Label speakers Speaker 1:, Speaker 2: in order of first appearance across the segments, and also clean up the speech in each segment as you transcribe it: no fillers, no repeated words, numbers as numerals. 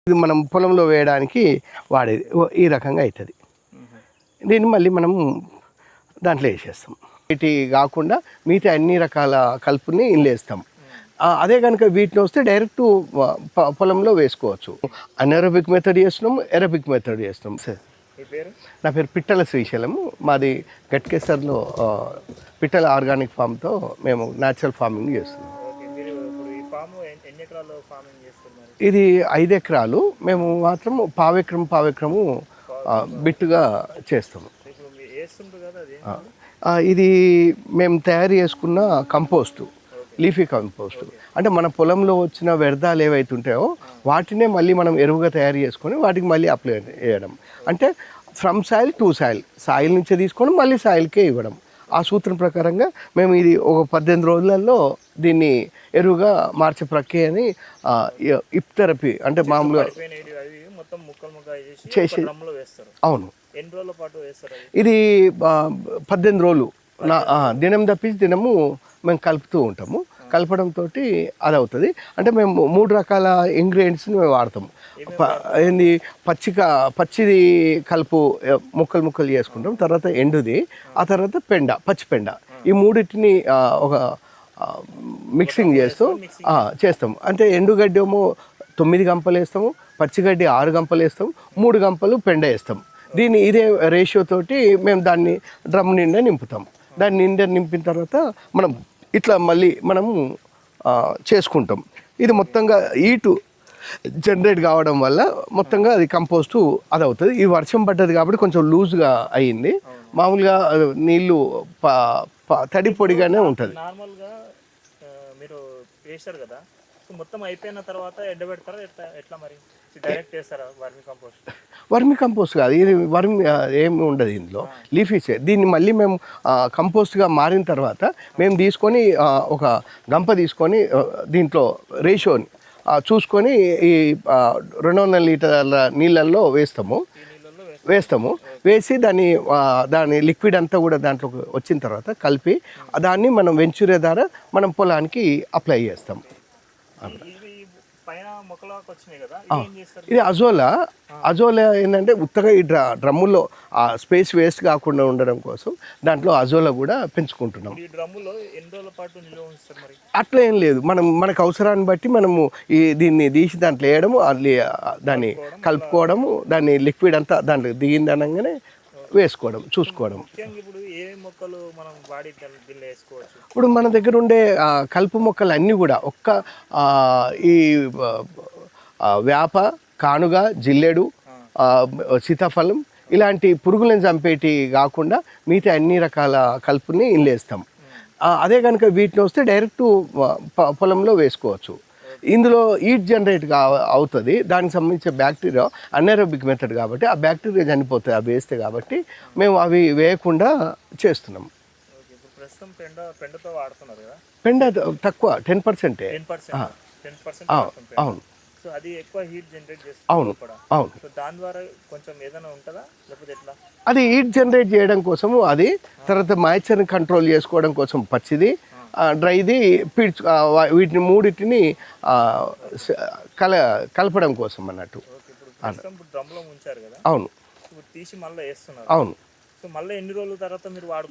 Speaker 1: ఇది మనం పొలంలో వేయడానికి వాడేది ఈ రకంగా అవుతుంది. దీన్ని మళ్ళీ మనం దాంట్లో వేసేస్తాం. వీటి కాకుండా మిగతా అన్ని రకాల కలుపుని ఇందులో వేస్తాం. అదే కనుక వీటిని వస్తే డైరెక్ట్ పొలంలో వేసుకోవచ్చు. అనెరోబిక్ మెథడ్ చేస్తున్నాం, ఎరోబిక్ మెథడ్ చేస్తున్నాం. సార్ నా పేరు పిట్టల శ్రీశైలము. మాది గట్కేసర్లో పిట్టల ఆర్గానిక్ ఫామ్తో మేము న్యాచురల్ ఫార్మింగ్ చేస్తున్నాం. ఇది 5 ఎకరాలు. మేము మాత్రం పావెకరము బిట్టుగా చేస్తాము. ఇది మేము తయారు చేసుకున్న కంపోస్టు, లీఫీ కంపోస్టు. అంటే మన పొలంలో వచ్చిన వ్యర్థాలు ఏవైతే ఉంటాయో వాటినే మళ్ళీ మనం ఎరువుగా తయారు చేసుకొని వాటికి మళ్ళీ అప్లై చేయడం. అంటే from soil two soil, soil నుంచే తీసుకొని మళ్ళీ సాయిల్కే ఇవ్వడం. ఆ సూత్రం ప్రకారంగా మేము ఇది ఒక 18 రోజులలో దీన్ని ఎరువుగా మార్చే ప్రక్రియని ఇప్ థెరపీ అంటే మామూలుగా చేసి. అవును, ఇది 18 రోజులు దినం తప్పించి దినము మేము కలుపుతూ ఉంటాము. కలపడంతో అది అవుతుంది. అంటే మేము 3 రకాల ఇంగ్రీడియంట్స్ని మేము వాడతాము. ఏంది పచ్చిది కలుపు ముక్కలు చేసుకుంటాం, తర్వాత ఎండుది, ఆ తర్వాత పచ్చి పెండ. ఈ మూడింటిని ఒక మిక్సింగ్ చేస్తాం. అంటే ఎండుగడ్డి ఏమో 9 గంపలు వేస్తాము, పచ్చిగడ్డి 6 గంపలు వేస్తాము, 3 గంపలు పెండ వేస్తాం. ఇదే రేషియో తోటి మేము దాన్ని డ్రమ్ నిండా నింపుతాం. దాన్ని నిండా నింపిన తర్వాత మనం ఇట్లా మళ్ళీ మనము చేసుకుంటాం. ఇది మొత్తంగా హీటు జనరేట్ కావడం వల్ల మొత్తంగా అది కంపోస్టు అది అవుతుంది. ఈ వర్షం పడ్డది కాబట్టి కొంచెం లూజ్గా అయ్యింది. మామూలుగా నీళ్ళు తడి పొడిగానే ఉంటుంది.
Speaker 2: నార్మల్గా మీరు వేస్తారు కదా, మొత్తం అయిపోయిన తర్వాత ఎండబెడతారా ఎట్లా మరి? డైరెక్ట్ వేస్తారా వర్మి కంపోస్ట్ కాదు ఇది. ఏమి ఉండదు ఇందులో, లీఫీసే. దీన్ని మళ్ళీ మేము కంపోస్ట్గా మారిన తర్వాత మేము తీసుకొని ఒక గంప తీసుకొని దీంట్లో రేషియోని చూసుకొని ఈ 200 లీటర్ల నీళ్ళల్లో వేస్తాము. వేసి దాని లిక్విడ్ అంతా కూడా దాంట్లో వచ్చిన తర్వాత కలిపి దాన్ని మనం వెంచురే ద్వారా మనం పొలానికి అప్లై చేస్తాం. ఇది అజోలా ఏంటంటే ఉత్తగా ఈ డ్రమ్ములో ఆ స్పేస్ వేస్ట్ కాకుండా ఉండడం కోసం దాంట్లో అజోలా కూడా పెంచుకుంటున్నాం. అట్లా ఏం లేదు, మనకు అవసరాన్ని బట్టి మనము దీన్ని తీసి దాంట్లో వేయడము, దాన్ని కలుపుకోవడము, దాన్ని లిక్విడ్ అంతా దాంట్లో దిగిందనగానే వేసుకోవడం, చూసుకోవడం. ఇప్పుడు మన దగ్గర ఉండే కలుపు మొక్కలు అన్నీ కూడా ఈ వేప, కానుగ, జిల్లెడు, సీతాఫలం ఇలాంటి పురుగులను చంపేటి కాకుండా మిగతా అన్ని రకాల కలుపుని ఇంలేస్తాం. అదే కనుక వీటిని వస్తే డైరెక్ట్ పొలంలో వేసుకోవచ్చు. ఇందులో హీట్ జనరేట్ అవుతుంది. దానికి సంబంధించిన బ్యాక్టీరియా అనెరోబిక్ మెథడ్ కాబట్టి ఆ బ్యాక్టీరియా చనిపోతుంది అవి వేస్తే. కాబట్టి మేము అవి వేయకుండా చేస్తున్నాం. పెండ తక్కువ, 10%. అవును. అది హీట్ జనరేట్ చేయడం కోసము, అది తర్వాత మాయిశ్చర్ని కంట్రోల్ చేసుకోవడం కోసం పచ్చిది, డ్రైది వీటిని మూడింటిని కలపడం కోసం అన్నట్టు. అవును. అవును.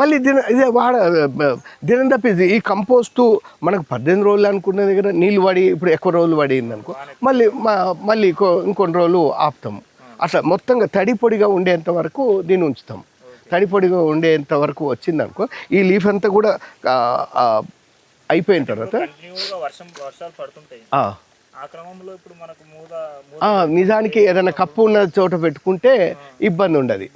Speaker 2: మళ్ళీ దినం తప్పింది. ఈ కంపోస్టు మనకు 18 రోజులు అనుకున్న దగ్గర నీళ్ళు పడి ఇప్పుడు ఎక్కువ రోజులు పడింది అనుకో, మళ్ళీ ఇంకొన్ని రోజులు ఆపుతాము. అట్లా మొత్తంగా తడి పొడిగా ఉండేంత వరకు దీన్ని ఉంచుతాం. తడి పొడిగా ఉండేంత వరకు వచ్చిందనుకో, ఈ లీఫ్ అంతా కూడా అయిపోయిన తర్వాత నిజానికి ఏదైనా కప్పు ఉన్న చోట పెట్టుకుంటే ఇబ్బంది ఉండదు.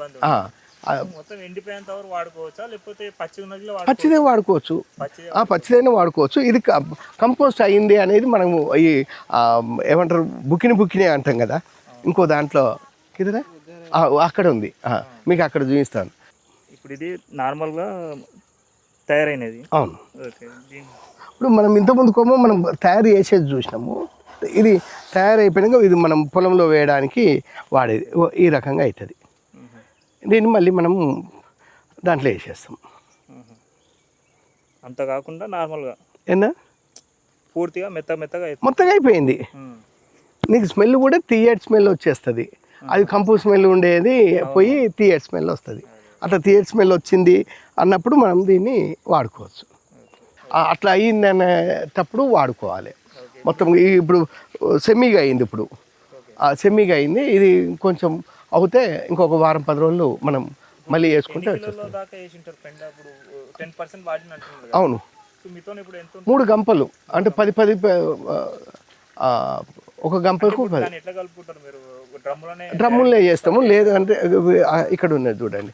Speaker 2: పచ్చిదే వాడుకోవచ్చు, పచ్చిదైనా వాడుకోవచ్చు. ఇది కంపోస్ట్ అయ్యింది అనేది మనము ఈ ఏమంటారు బుకిని అంటాం కదా. ఇంకో దాంట్లో కింద అక్కడ ఉంది, మీకు అక్కడ చూపిస్తాను. ఇప్పుడు ఇది నార్మల్గా తయారైనది.
Speaker 1: అవును. ఇప్పుడు మనం ఇంతకుముందుకోమో మనం తయారు చేసేది చూసినాము. ఇది తయారైపోయినాక ఇది మనం పొలంలో వేయడానికి వాడేది ఈ రకంగా అవుతుంది. దీన్ని మళ్ళీ మనము దాంట్లో వేసేస్తాం.
Speaker 2: అంత కాకుండా నార్మల్గా
Speaker 1: ఏందా
Speaker 2: పూర్తిగా మెత్తగా
Speaker 1: అయిపోయింది. నీకు స్మెల్ కూడా తీయటి స్మెల్ వచ్చేస్తుంది. అది కంపోస్ట్ స్మెల్ ఉండేది పోయి తీయటి స్మెల్ వస్తుంది. అట్లా తీయటి స్మెల్ వచ్చింది అన్నప్పుడు మనం దీన్ని వాడుకోవచ్చు. అట్లా అయ్యింది అనేటప్పుడు వాడుకోవాలి. మొత్తం ఇప్పుడు సెమీగా అయింది, ఇప్పుడు సెమీగా అయింది. ఇది కొంచెం అవుతే ఇంకొక వారం 10 రోజులు మనం మళ్ళీ వేసుకుంటే వచ్చేస్తుంది. అవును, 3 గంపలు అంటే 10 ఒక గంపకు 10 డ్రమ్ములనే చేస్తాము. లేదు అంటే ఇక్కడ ఉన్నది చూడండి,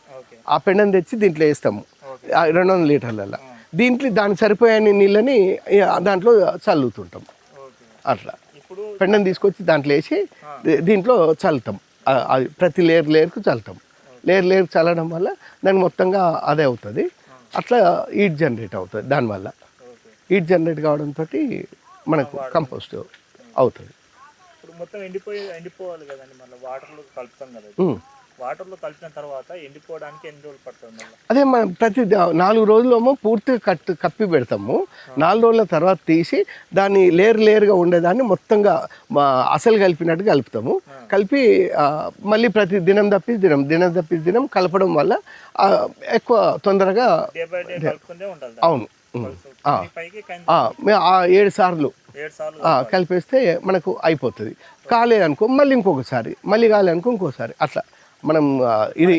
Speaker 1: ఆ పెండను తెచ్చి దీంట్లో వేస్తాము 200 లీటర్లలో. దానికి సరిపోయే నీళ్ళని దాంట్లో చల్లుతుంటాం. అట్లా పెండను తీసుకొచ్చి దాంట్లో వేసి దీంట్లో చల్లుతాం. అది ప్రతి లేయర్కు చల్లుతాం. లేయర్ చల్లడం వల్ల దానికి మొత్తంగా అదే అవుతుంది. అట్లా హీట్ జనరేట్ అవుతుంది. దానివల్ల హీట్ జనరేట్ కావడంతో మనకు కంపోస్ట్ అవుతుంది.
Speaker 2: ఇప్పుడు మొత్తం ఎండిపోవాలి కదండి, మళ్ళీ వాటర్లో కలుపుతాం కదా. వాటర్లో కలిపిన తర్వాత ఎండిపోవడానికి ఎన్ని రోజులు పడుతుంది?
Speaker 1: అదే మనం ప్రతి 4 రోజులేమో పూర్తిగా కప్పి పెడతాము. 4 రోజుల తర్వాత తీసి దాన్ని లేయర్గా ఉండేదాన్ని మొత్తంగా అసలు కలిపినట్టు కలుపుతాము. కలిపి మళ్ళీ ప్రతి దినం తప్పించి దినం కలపడం వల్ల ఎక్కువ తొందరగా. అవును, 7 సార్లు కలిపేస్తే మనకు అయిపోతుంది. కాలేదనుకో మళ్ళీ ఇంకొకసారి, ఇంకోసారి అట్లా మనం ఇది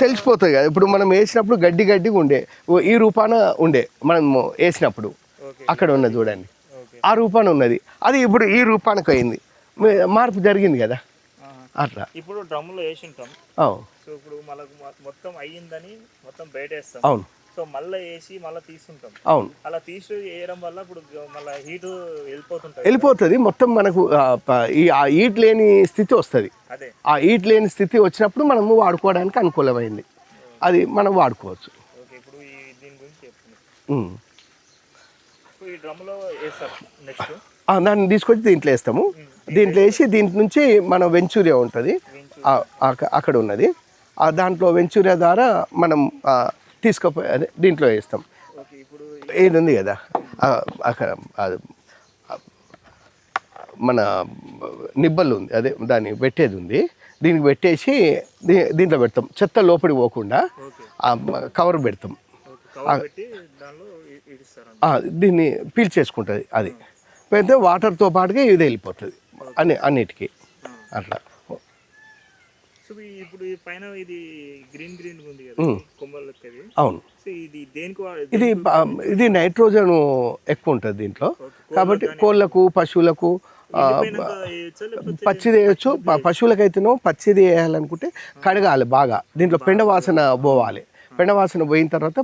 Speaker 1: తెలిసిపోతుంది కదా. ఇప్పుడు మనం వేసినప్పుడు గడ్డిగా ఉండే ఈ రూపాన ఉండే మనం వేసినప్పుడు అక్కడ ఉన్నది చూడండి, ఆ రూపాన ఉన్నది. అది ఇప్పుడు ఈ రూపానికి అయింది, మార్పు జరిగింది కదా. అట్లా
Speaker 2: ఇప్పుడు డ్రమ్ములో వేసి ఉంటాం. సో ఇప్పుడు మొత్తం అయ్యిందని మొత్తం బయట వేస్తాం.
Speaker 1: అవును.
Speaker 2: సో మళ్ళీ వేసి మళ్ళీ తీసుకుంటాం.
Speaker 1: అవును,
Speaker 2: అలా తీసి వేయడం వల్ల ఇప్పుడు మళ్ళీ హీట్
Speaker 1: వెళ్ళిపోతుంది మొత్తం. మనకు ఆ హీట్ లేని స్థితి వస్తుంది. ఆ హీట్ లేని స్థితి వచ్చినప్పుడు మనము వాడుకోవడానికి అనుకూలమైంది. అది మనం వాడుకోవచ్చు.
Speaker 2: ఇప్పుడు దీని గురించి చెప్తున్నాం. ఈ డ్రమ్లో వేస్తారు. నెక్స్ట్
Speaker 1: దాన్ని తీసుకొచ్చి దీంట్లో వేస్తాము. దీంట్లో వేసి దీంట్ నుంచి మన వెంచూరియా ఉంటుంది అక్కడ ఉన్నది. దాంట్లో వెంచూరియా ద్వారా మనం తీసుకుపోయి అదే దీంట్లో వేస్తాం. ఏది ఉంది కదా అక్కడ మన నిబ్బలు ఉంది, అదే దాన్ని పెట్టేది ఉంది. దీనికి పెట్టేసి దీంట్లో పెడతాం. చెత్త లోపలికి పోకుండా కవర్ పెడతాం. దీన్ని పీల్చేసుకుంటుంది. అది పెడితే వాటర్తో పాటుగా ఇది వెళ్ళిపోతుంది అన్నిటికీ. అట్లా
Speaker 2: ఇప్పుడు పైన ఇది గ్రీన్ ఉంది కదా, కొమ్మలకి.
Speaker 1: అవును,
Speaker 2: ఇది దేనికి?
Speaker 1: ఇది నైట్రోజన్ ఎక్కువ ఉంటుంది దీంట్లో. కాబట్టి కోళ్ళకు, పశువులకు పచ్చిది వేయచ్చు. పశువులకైతేనో పచ్చిది వేయాలనుకుంటే కడగాలి బాగా. దీంట్లో పెండ వాసన పోవాలి. పెండ వాసన పోయిన తర్వాత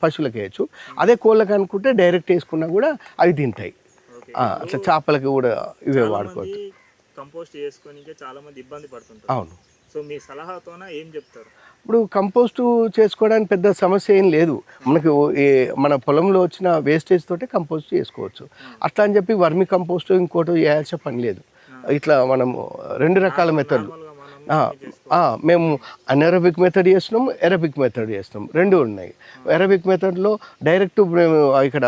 Speaker 1: పశువులకు వేయచ్చు. అదే కోళ్ళకి అనుకుంటే డైరెక్ట్ వేసుకున్నా కూడా అవి తింటాయి. అట్లా చేపలకి కూడా ఇవే వాడుకోవచ్చు.
Speaker 2: కంపోస్ట్ చేసుకొని చాలా మంది ఇబ్బంది పడుతుంటారు.
Speaker 1: అవును.
Speaker 2: సో మీ సలహాతోన ఏం చెప్తారు?
Speaker 1: ఇప్పుడు కంపోస్టు చేసుకోవడానికి పెద్ద సమస్య ఏం లేదు. మనకు మన పొలంలో వచ్చిన వేస్టేజ్ తోటే కంపోస్ట్ చేసుకోవచ్చు. అట్లా అని చెప్పి వర్మి కంపోస్ట్ ఇంకోటి వేయాల్సిన పని లేదు. ఇట్లా మనం 2 రకాల మెథడ్లు. మేము అనెరోబిక్ మెథడ్ చేస్తున్నాం, ఎరోబిక్ మెథడ్ చేస్తున్నాం. 2 ఉన్నాయి. ఎరోబిక్ మెథడ్లో డైరెక్ట్ మేము ఇక్కడ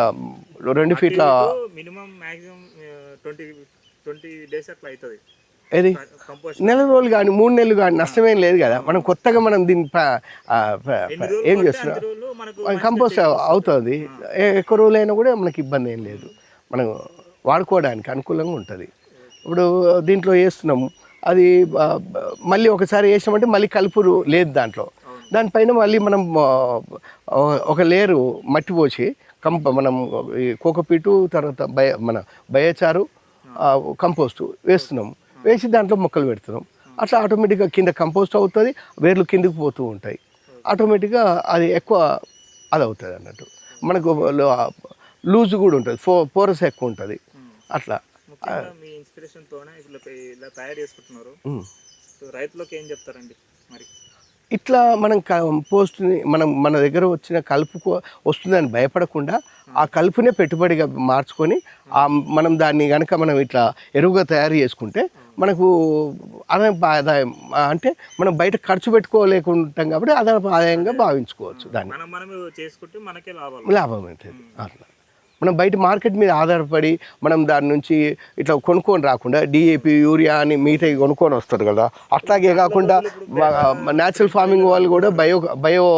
Speaker 1: 2 ఫీట్ల
Speaker 2: మినిమం మ్యాక్సిమం 20 డేస్ అట్లా అవుతుంది.
Speaker 1: ఏది నెల రోజులు కానీ 3 నెలలు కానీ నష్టమేం లేదు కదా. మనం కొత్తగా మనం దీన్ని ఏం చేస్తున్నాం, కంపోస్ట్ అవుతుంది. ఎక్కువ రోజులైనా కూడా మనకి ఇబ్బంది ఏం లేదు. మనం వాడుకోవడానికి అనుకూలంగా ఉంటుంది. ఇప్పుడు దీంట్లో వేస్తున్నాము, అది మళ్ళీ ఒకసారి వేసినామంటే మళ్ళీ కలుపు లేదు దాంట్లో. దానిపైన మళ్ళీ మనం ఒక లేయరు మట్టి పోసి మనం ఈ కోకోపీటు తర్వాత మన బయోచారు కంపోస్టు వేస్తున్నాము. వేసి దాంట్లో మొక్కలు పెడుతున్నాం. అట్లా ఆటోమేటిక్గా కింద కంపోస్ట్ అవుతుంది, వేర్లు కిందకి పోతూ ఉంటాయి. ఆటోమేటిక్గా అది ఎక్కువ అది అవుతుంది అన్నట్టు. మనకు లూజ్ కూడా ఉంటుంది, పోరస్ ఎక్కువ ఉంటుంది. అట్లా
Speaker 2: మీ ఇన్స్పిరేషన్తోనే ఇలా తయారు చేసుకుంటున్నారు. రైతులకు ఏం చెప్తారండి మరి?
Speaker 1: ఇట్లా మనం కంపోస్ట్ని మన దగ్గర వచ్చిన కలుపు వస్తుందని భయపడకుండా ఆ కలుపునే పెట్టుబడిగా మార్చుకొని మనం దాన్ని కనుక మనం ఇట్లా ఎరువుగా తయారు చేసుకుంటే మనకు అదనపు ఆదాయం, అంటే మనం బయట ఖర్చు పెట్టుకోలేకుంటాం కాబట్టి అదనపు ఆదాయంగా భావించుకోవచ్చు. దాన్ని
Speaker 2: చేసుకుంటే మనకే
Speaker 1: లాభం అవుతుంది. అట్లా మనం బయట మార్కెట్ మీద ఆధారపడి మనం దాని నుంచి ఇట్లా కొనుక్కొని రాకుండా డిఏపి యూరియా అని మిగతా కొనుక్కొని వస్తారు కదా, అట్లాగే కాకుండా న్యాచురల్ ఫార్మింగ్ వాళ్ళు కూడా బయో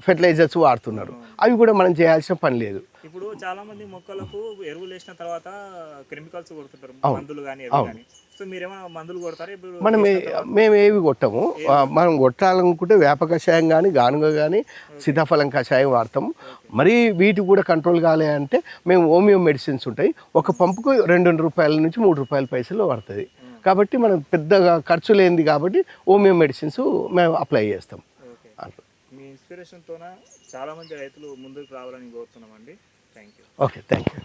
Speaker 1: ఫెర్టిలైజర్స్ వాడుతున్నారు. అవి కూడా మనం చేయాల్సిన పని లేదు.
Speaker 2: ఇప్పుడు చాలా మంది మొక్కలకు ఎరువులు వేసిన తర్వాత కెమికల్స్ కొడుతుంటారు, మందులు కానీ కానీ. సో మీరేమో మందులు కొడతారు ఇప్పుడు?
Speaker 1: మేము ఏవి కొట్టము. మనం కొట్టాలనుకుంటే వేప కషాయం కానీ, గానుగ కానీ, సీతాఫలం కషాయం వాడతాము. మరి వీటి కూడా కంట్రోల్ కాలే అంటే మేము హోమియో మెడిసిన్స్ ఉంటాయి, ఒక పంపుకు 2 రూపాయల నుంచి 3 రూపాయల పైసలు పడుతుంది. కాబట్టి మనం పెద్దగా ఖర్చు లేనిది కాబట్టి హోమియో మెడిసిన్స్ మేము అప్లై చేస్తాం.
Speaker 2: మీ ఇన్స్పిరేషన్తోన చాలామంది రైతులు ముందుకు రావాలని కోరుతున్నామండి. Thank you.
Speaker 1: Okay, thank you.